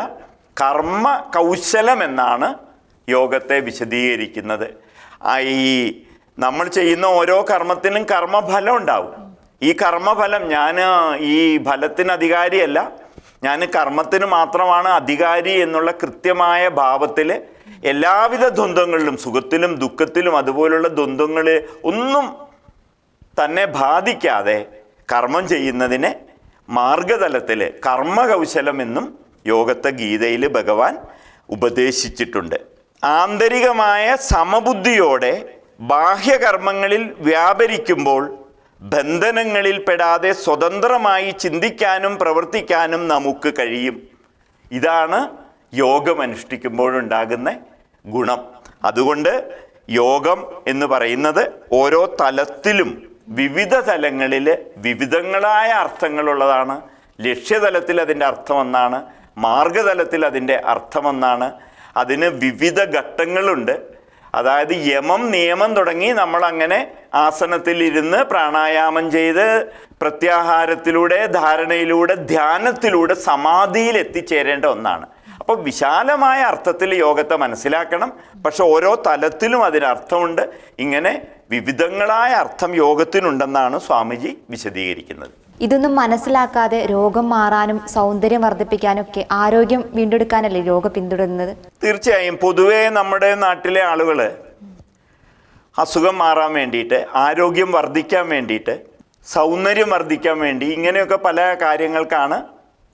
A: കർമ്മ കൗശലം എന്നാണ് യോഗത്തെ വിശദീകരിക്കുന്നത്. ഈ നമ്മൾ ചെയ്യുന്ന ഓരോ കർമ്മത്തിനും കർമ്മഫലം ഉണ്ടാവും. ഈ കർമ്മഫലം, ഞാൻ ഈ ഫലത്തിന് അധികാരിയല്ല, ഞാൻ കർമ്മത്തിന് മാത്രമാണ് അധികാരി എന്നുള്ള കൃത്യമായ ഭാവത്തിൽ എല്ലാവിധ ദ്വന്ദ്ങ്ങളിലും, സുഖത്തിലും ദുഃഖത്തിലും അതുപോലുള്ള ദ്വന്ദ്ങ്ങൾ ഒന്നും തന്നെ ബാധിക്കാതെ കർമ്മം ചെയ്യുന്നതിനെ മാർഗതലത്തിൽ കർമ്മകൗശലം എന്നും യോഗത്തെ ഗീതയിൽ ഭഗവാൻ ഉപദേശിച്ചിട്ടുണ്ട്. ആന്തരികമായ സമബുദ്ധിയോടെ ബാഹ്യകർമ്മങ്ങളിൽ വ്യാപരിക്കുമ്പോൾ ബന്ധനങ്ങളിൽ പെടാതെ സ്വതന്ത്രമായി ചിന്തിക്കാനും പ്രവർത്തിക്കാനും നമുക്ക് കഴിയും. ഇതാണ് യോഗം അനുഷ്ഠിക്കുമ്പോഴുണ്ടാകുന്ന ഗുണം. അതുകൊണ്ട് യോഗം എന്ന് പറയുന്നത് ഓരോ തലത്തിലും വിവിധ തലങ്ങളിൽ വിവിധങ്ങളായ അർത്ഥങ്ങളുള്ളതാണ്. ലക്ഷ്യതലത്തിൽ അതിൻ്റെ അർത്ഥമെന്നാണ്, മാർഗതലത്തിൽ അതിൻ്റെ അർത്ഥമെന്നാണ്. അതിന് വിവിധ ഘട്ടങ്ങളുണ്ട്. അതായത് യമം നിയമം തുടങ്ങി നമ്മളങ്ങനെ ആസനത്തിലിരുന്ന് പ്രാണായാമം ചെയ്ത് പ്രത്യാഹാരത്തിലൂടെ ധാരണയിലൂടെ ധ്യാനത്തിലൂടെ സമാധിയിൽ എത്തിച്ചേരേണ്ട ഒന്നാണ്. അപ്പോൾ വിശാലമായ അർത്ഥത്തിൽ യോഗത്തെ മനസ്സിലാക്കണം. പക്ഷെ ഓരോ തലത്തിലും അതിനർത്ഥമുണ്ട്. ഇങ്ങനെ വിവിധങ്ങളായ അർത്ഥം യോഗത്തിനുണ്ടെന്നാണ് സ്വാമിജി വിശദീകരിക്കുന്നത്.
B: ഇതൊന്നും മനസ്സിലാക്കാതെ രോഗം മാറാനും സൗന്ദര്യം വർദ്ധിപ്പിക്കാനും ഒക്കെ ആരോഗ്യം വീണ്ടെടുക്കാനല്ലേ യോഗ പിന്തുടരുന്നത്?
A: തീർച്ചയായും. പൊതുവേ നമ്മുടെ നാട്ടിലെ ആളുകൾ അസുഖം മാറാൻ വേണ്ടിയിട്ട്, ആരോഗ്യം വർദ്ധിക്കാൻ വേണ്ടിയിട്ട്, സൗന്ദര്യം വർദ്ധിക്കാൻ വേണ്ടി ഇങ്ങനെയൊക്കെ പല കാര്യങ്ങൾക്കാണ്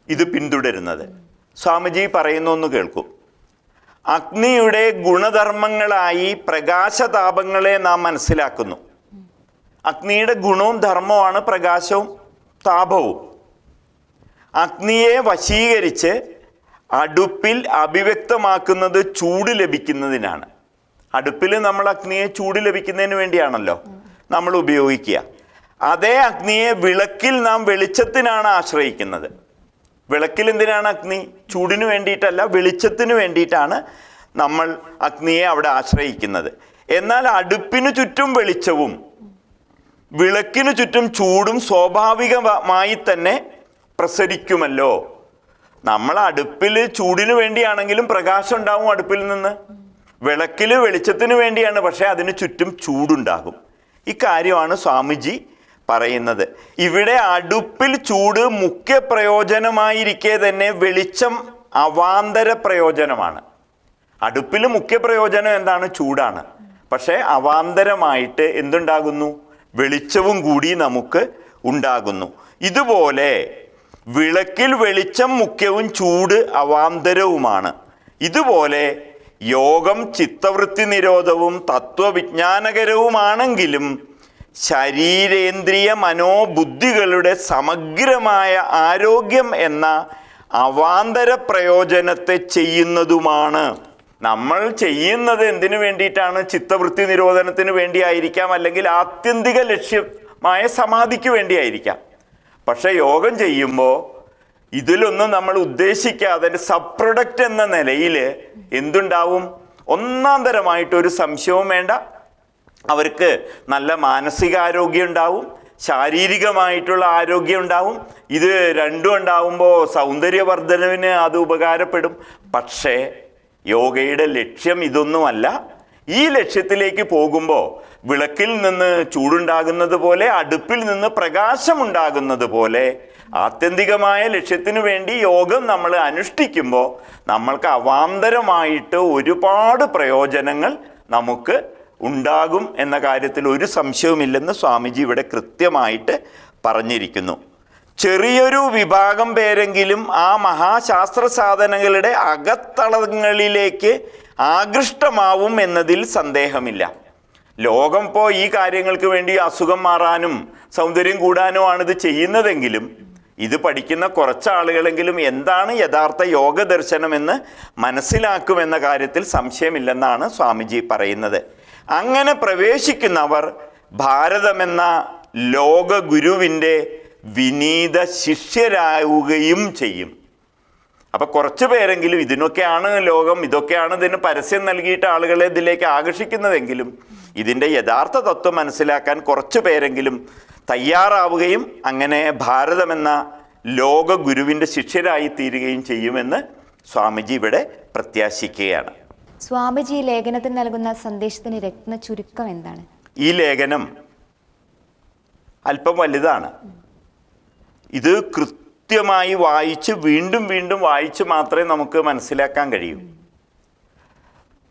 A: ഇത് പിന്തുടരുന്നത്. സ്വാമിജി പറയുന്നൊന്ന് കേൾക്കൂ. അഗ്നിയുടെ ഗുണധർമ്മങ്ങളായി പ്രകാശതാപങ്ങളെ നാം മനസ്സിലാക്കുന്നു. അഗ്നിയുടെ ഗുണവും ധർമ്മവുമാണ് പ്രകാശവും താപവും. അഗ്നിയെ വശീകരിച്ച് അടുപ്പിൽ അഭിവ്യക്തമാക്കുന്നത് ചൂട് ലഭിക്കുന്നതിനാണ്. അടുപ്പിൽ നമ്മൾ അഗ്നിയെ ചൂട് ലഭിക്കുന്നതിന് വേണ്ടിയാണല്ലോ നമ്മൾ ഉപയോഗിക്കുക. അതേ അഗ്നിയെ വിളക്കിൽ നാം വെളിച്ചത്തിനാണ് ആശ്രയിക്കുന്നത്. വിളക്കിൽ എന്തിനാണ് അഗ്നി? ചൂടിന് വേണ്ടിയിട്ടല്ല, വെളിച്ചത്തിന് വേണ്ടിയിട്ടാണ് നമ്മൾ അഗ്നിയെ അവിടെ ആശ്രയിക്കുന്നത്. എന്നാൽ അടുപ്പിന് ചുറ്റും വെളിച്ചവും വിളക്കിനു ചുറ്റും ചൂടും സ്വാഭാവികമായി തന്നെ പ്രസരിക്കുമല്ലോ. നമ്മൾ അടുപ്പിൽ ചൂടിന് വേണ്ടിയാണെങ്കിലും പ്രകാശം ഉണ്ടാവും അടുപ്പിൽ നിന്ന്. വിളക്കിൽ വെളിച്ചത്തിന് വേണ്ടിയാണ്, പക്ഷേ അതിന് ചുറ്റും ചൂടുണ്ടാകും. ഇക്കാര്യമാണ് സ്വാമിജി പറയുന്നത്. ഇവിടെ അടുപ്പിൽ ചൂട് മുഖ്യ പ്രയോജനമായിരിക്കെ തന്നെ വെളിച്ചം അവാന്തര പ്രയോജനമാണ്. അടുപ്പിൽ മുഖ്യ പ്രയോജനം എന്താണ്? ചൂടാണ്. പക്ഷേ അവാന്തരമായിട്ട് എന്തുണ്ടാകുന്നു? വെളിച്ചവും കൂടി നമുക്ക് ഉണ്ടാകുന്നു. ഇതുപോലെ വിളക്കിൽ വെളിച്ചം മുഖ്യവും ചൂട് അവാന്തരവുമാണ്. ഇതുപോലെ യോഗം ചിത്തവൃത്തി നിരോധവും തത്വവിജ്ഞാനകരവുമാണെങ്കിലും ശരീരേന്ദ്രിയ മനോബുദ്ധികളുടെ സമഗ്രമായ ആരോഗ്യം എന്ന അവാന്തര പ്രയോജനത്തെ ചെയ്യുന്നതുമാണ്. നമ്മൾ ചെയ്യുന്നത് എന്തിനു വേണ്ടിയിട്ടാണ്? ചിത്തവൃത്തി നിരോധനത്തിന് വേണ്ടിയായിരിക്കാം, അല്ലെങ്കിൽ ആത്യന്തിക ലക്ഷ്യമായ സമാധിക്ക് വേണ്ടിയായിരിക്കാം. പക്ഷെ യോഗം ചെയ്യുമ്പോൾ ഇതിലൊന്നും നമ്മൾ ഉദ്ദേശിക്കാതെ സബ് പ്രൊഡക്റ്റ് എന്ന നിലയിൽ എന്തുണ്ടാവും? ഒന്നാം തരമായിട്ടൊരു സംശയവും വേണ്ട, അവർക്ക് നല്ല മാനസികാരോഗ്യം ഉണ്ടാവും, ശാരീരികമായിട്ടുള്ള ആരോഗ്യം ഉണ്ടാവും. ഇത് രണ്ടും ഉണ്ടാവുമ്പോൾ സൗന്ദര്യവർദ്ധനവിന് അത് ഉപകാരപ്പെടും. പക്ഷേ യോഗയുടെ ലക്ഷ്യം ഇതൊന്നുമല്ല. ഈ ലക്ഷ്യത്തിലേക്ക് പോകുമ്പോൾ വിളക്കിൽ നിന്ന് ചൂടുണ്ടാകുന്നത് പോലെ, അടുപ്പിൽ നിന്ന് പ്രകാശമുണ്ടാകുന്നത് പോലെ ആത്യന്തികമായ ലക്ഷ്യത്തിനു വേണ്ടി യോഗം നമ്മൾ അനുഷ്ഠിക്കുമ്പോൾ നമ്മൾക്ക് അവാന്തരമായിട്ട് ഒരുപാട് പ്രയോജനങ്ങൾ നമുക്ക് ഉണ്ടാകും എന്ന കാര്യത്തിൽ ഒരു സംശയവുമില്ലെന്ന് സ്വാമിജി ഇവിടെ കൃത്യമായിട്ട് പറഞ്ഞിരിക്കുന്നു. ചെറിയൊരു വിഭാഗം പേരെങ്കിലും ആ മഹാശാസ്ത്ര സാധനങ്ങളുടെ അകത്തളങ്ങളിലേക്ക് ആകൃഷ്ടമാവും എന്നതിൽ സന്ദേഹമില്ല. ലോകം ഇപ്പോൾ ഈ കാര്യങ്ങൾക്ക് വേണ്ടി അസുഖം മാറാനും സൗന്ദര്യം കൂടാനുമാണ് ഇത് ചെയ്യുന്നതെങ്കിലും ഇത് പഠിക്കുന്ന കുറച്ചാളുകളെങ്കിലും എന്താണ് യഥാർത്ഥ യോഗ ദർശനമെന്ന് മനസ്സിലാക്കുമെന്ന കാര്യത്തിൽ സംശയമില്ലെന്നാണ് സ്വാമിജി പറയുന്നത്. അങ്ങനെ പ്രവേശിക്കുന്നവർ ഭാരതമെന്ന ലോക ഗുരുവിൻ്റെ വിനീത ശിഷ്യരാവുകയും ചെയ്യും. അപ്പം കുറച്ച് പേരെങ്കിലും ഇതിനൊക്കെയാണ് ലോകം, ഇതൊക്കെയാണ് ഇതിന് പരസ്യം നൽകിയിട്ട് ആളുകളെ ഇതിലേക്ക് ആകർഷിക്കുന്നതെങ്കിലും ഇതിൻ്റെ യഥാർത്ഥ തത്വം മനസ്സിലാക്കാൻ കുറച്ച് പേരെങ്കിലും തയ്യാറാവുകയും അങ്ങനെ ഭാരതമെന്ന ലോക ഗുരുവിൻ്റെ ശിഷ്യരായി തീരുകയും ചെയ്യുമെന്ന് സ്വാമിജി ഇവിടെ പ്രത്യാശിക്കുകയാണ്.
B: സ്വാമിജി ലേഖനത്തിൽ നൽകുന്ന സന്ദേശത്തിന് രത്ന ചുരുക്കം എന്താണ്?
A: ഈ ലേഖനം അല്പം വലുതാണ്. ഇത് കൃത്യമായി വായിച്ച് വീണ്ടും വീണ്ടും വായിച്ച് മാത്രമേ നമുക്ക് മനസ്സിലാക്കാൻ കഴിയൂ.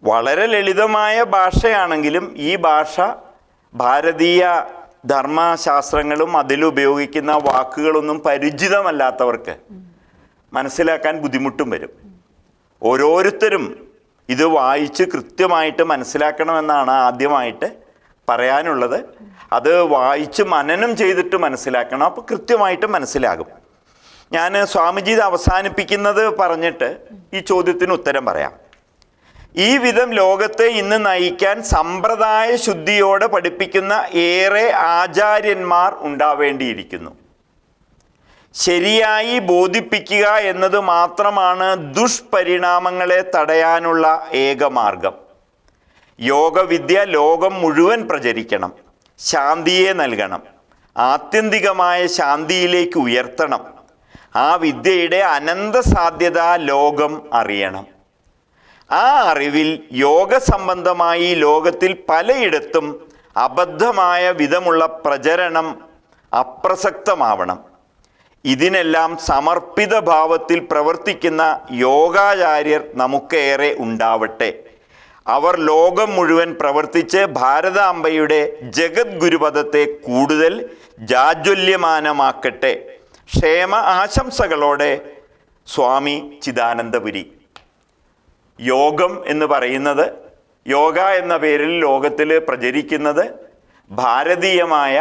A: വളരെ ലളിതമായ ഭാഷയാണെങ്കിലും ഈ ഭാഷ ഭാരതീയ ധർമ്മശാസ്ത്രങ്ങളും അതിലുപയോഗിക്കുന്ന വാക്കുകളൊന്നും പരിചിതമല്ലാത്തവർക്ക് മനസ്സിലാക്കാൻ ബുദ്ധിമുട്ടും വരും. ഓരോരുത്തരും ഇത് വായിച്ച് കൃത്യമായിട്ട് മനസ്സിലാക്കണമെന്നാണ് ആദ്യമായിട്ട് പറയാനുള്ളത്. അത് വായിച്ച് മനനം ചെയ്തിട്ട് മനസ്സിലാക്കണം, അപ്പോൾ കൃത്യമായിട്ട് മനസ്സിലാകും. ഞാൻ സ്വാമിജി ഇത് അവസാനിപ്പിക്കുന്നത് പറഞ്ഞിട്ട് ഈ ചോദ്യത്തിന് ഉത്തരം പറയാം. ഈ വിധം ലോകത്തെ ഇന്ന് നയിക്കാൻ സമ്പ്രദായ ശുദ്ധിയോടെ പഠിപ്പിക്കുന്ന ഏറെ ആചാര്യന്മാർ ഉണ്ടാവേണ്ടിയിരിക്കുന്നു. ശരിയായി ബോധിപ്പിക്കുക എന്നത് മാത്രമാണ് ദുഷ്പരിണാമങ്ങളെ തടയാനുള്ള ഏക മാർഗം. യോഗവിദ്യ ലോകം മുഴുവൻ പ്രചരിക്കണം, ശാന്തിയെ നൽകണം, ആത്യന്തികമായ ശാന്തിയിലേക്ക് ഉയർത്തണം. ആ വിദ്യയുടെ അനന്ത സാധ്യത ലോകം അറിയണം. ആ അറിവിൽ യോഗ സംബന്ധമായി ലോകത്തിൽ പലയിടത്തും അബദ്ധമായ വിധമുള്ള പ്രചരണം അപ്രസക്തമാവണം. ഇതിനെല്ലാം സമർപ്പിത ഭാവത്തിൽ പ്രവർത്തിക്കുന്ന യോഗാചാര്യർ നമുക്കേറെ ഉണ്ടാവട്ടെ. അവർ ലോകം മുഴുവൻ പ്രവർത്തിച്ച് ഭാരതാംബയുടെ ജഗദ്ഗുരുപദത്തെ കൂടുതൽ ജാജ്വല്യമാനമാക്കട്ടെ. ക്ഷേമ ആശംസകളോടെ സ്വാമി ചിദാനന്ദപുരി. യോഗം എന്ന് പറയുന്നത്, യോഗ എന്ന പേരിൽ ലോകത്തിൽ പ്രചരിക്കുന്നത് ഭാരതീയമായ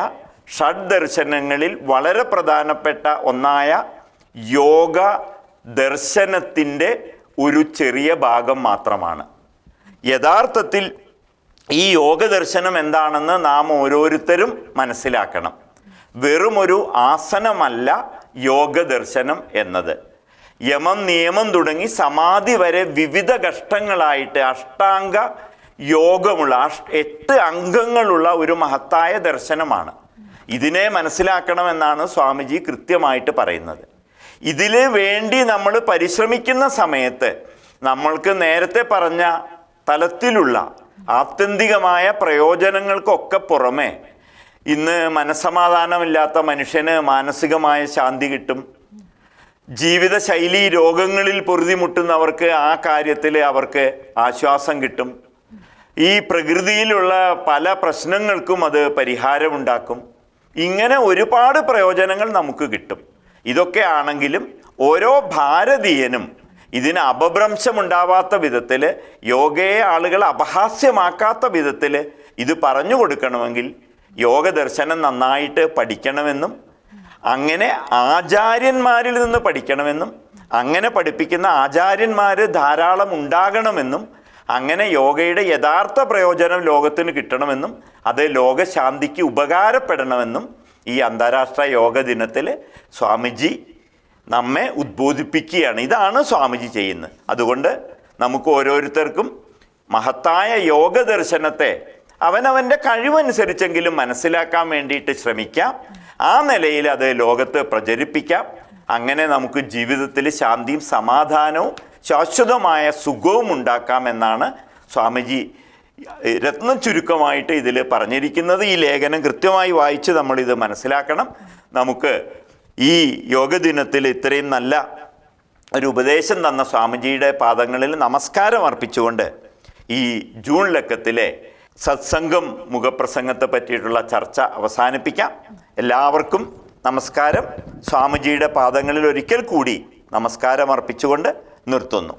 A: ഷഡ്ദർശനങ്ങളിൽ വളരെ പ്രധാനപ്പെട്ട ഒന്നായ യോഗ ദർശനത്തിൻ്റെ ഒരു ചെറിയ ഭാഗം മാത്രമാണ്. യഥാർത്ഥത്തിൽ ഈ യോഗ ദർശനം എന്താണെന്ന് നാം ഓരോരുത്തരും മനസ്സിലാക്കണം. വെറുമൊരു ആസനമല്ല യോഗ ദർശനം എന്നത്. യമം നിയമം തുടങ്ങി സമാധി വരെ വിവിധ ഘട്ടങ്ങളായിട്ട് അഷ്ടാംഗ യോഗമുള്ള 8 അംഗങ്ങളുള്ള ഒരു മഹത്തായ ദർശനമാണ്. ഇതിനെ മനസ്സിലാക്കണമെന്നാണ് സ്വാമിജി കൃത്യമായിട്ട് പറയുന്നത്. ഇതിന് വേണ്ടി നമ്മൾ പരിശ്രമിക്കുന്ന സമയത്ത് നമ്മൾക്ക് നേരത്തെ പറഞ്ഞ തലത്തിലുള്ള ആത്യന്തികമായ പ്രയോജനങ്ങൾക്കൊക്കെ പുറമെ ഇന്ന് മനസ്സമാധാനമില്ലാത്ത മനുഷ്യന് മാനസികമായ ശാന്തി കിട്ടും. ജീവിതശൈലി രോഗങ്ങളിൽ പൊറുതിമുട്ടുന്നവർക്ക് ആ കാര്യത്തിൽ അവർക്ക് ആശ്വാസം കിട്ടും. ഈ പ്രകൃതിയിലുള്ള പല പ്രശ്നങ്ങൾക്കും അത് പരിഹാരമുണ്ടാക്കും. ഇങ്ങനെ ഒരുപാട് പ്രയോജനങ്ങൾ നമുക്ക് കിട്ടും. ഇതൊക്കെ ആണെങ്കിലും ഓരോ ഭാരതീയനും ഇതിന് അപഭ്രംശമുണ്ടാവാത്ത വിധത്തിൽ, യോഗയെ ആളുകൾ അപഹാസ്യമാക്കാത്ത വിധത്തിൽ ഇത് പറഞ്ഞു കൊടുക്കണമെങ്കിൽ യോഗ ദർശനം നന്നായിട്ട് പഠിക്കണമെന്നും അങ്ങനെ ആചാര്യന്മാരിൽ നിന്ന് പഠിക്കണമെന്നും അങ്ങനെ പഠിപ്പിക്കുന്ന ആചാര്യന്മാർ ധാരാളം ഉണ്ടാകണമെന്നും അങ്ങനെ യോഗയുടെ യഥാർത്ഥ പ്രയോജനം ലോകത്തിന് കിട്ടണമെന്നും അത് ലോകശാന്തിക്ക് ഉപകാരപ്പെടണമെന്നും ഈ അന്താരാഷ്ട്ര യോഗ ദിനത്തിൽ സ്വാമിജി നമ്മെ ഉദ്ബോധിപ്പിക്കുകയാണ്. ഇതാണ് സ്വാമിജി ചെയ്യുന്നത്. അതുകൊണ്ട് നമുക്ക് ഓരോരുത്തർക്കും മഹത്തായ യോഗ ദർശനത്തെ അവനവൻ്റെ കഴിവനുസരിച്ചെങ്കിലും മനസ്സിലാക്കാൻ വേണ്ടിയിട്ട് ശ്രമിക്കാം. ആ നിലയിൽ അത് ലോകത്ത് പ്രചരിപ്പിക്കാം. അങ്ങനെ നമുക്ക് ജീവിതത്തിൽ ശാന്തിയും സമാധാനവും ശാശ്വതമായ സുഖവും ഉണ്ടാക്കാം എന്നാണ് സ്വാമിജി രത്നം ചുരുക്കമായിട്ട് ഇതിൽ പറഞ്ഞിരിക്കുന്നത്. ഈ ലേഖനം കൃത്യമായി വായിച്ച് നമ്മളിത് മനസ്സിലാക്കണം. നമുക്ക് ഈ യോഗ ദിനത്തിൽ ഇത്രയും നല്ല ഒരു ഉപദേശം തന്ന സ്വാമിജിയുടെ പാദങ്ങളിൽ നമസ്കാരം അർപ്പിച്ചുകൊണ്ട് ഈ ജൂൺ ലക്കത്തിലെ സത്സംഗം മുഖപ്രസംഗത്തെ പറ്റിയിട്ടുള്ള ചർച്ച അവസാനിപ്പിക്കാം. എല്ലാവർക്കും നമസ്കാരം. സ്വാമിജിയുടെ പാദങ്ങളിൽ ഒരിക്കൽ കൂടി നമസ്കാരം അർപ്പിച്ചുകൊണ്ട് നിർത്തുന്നു.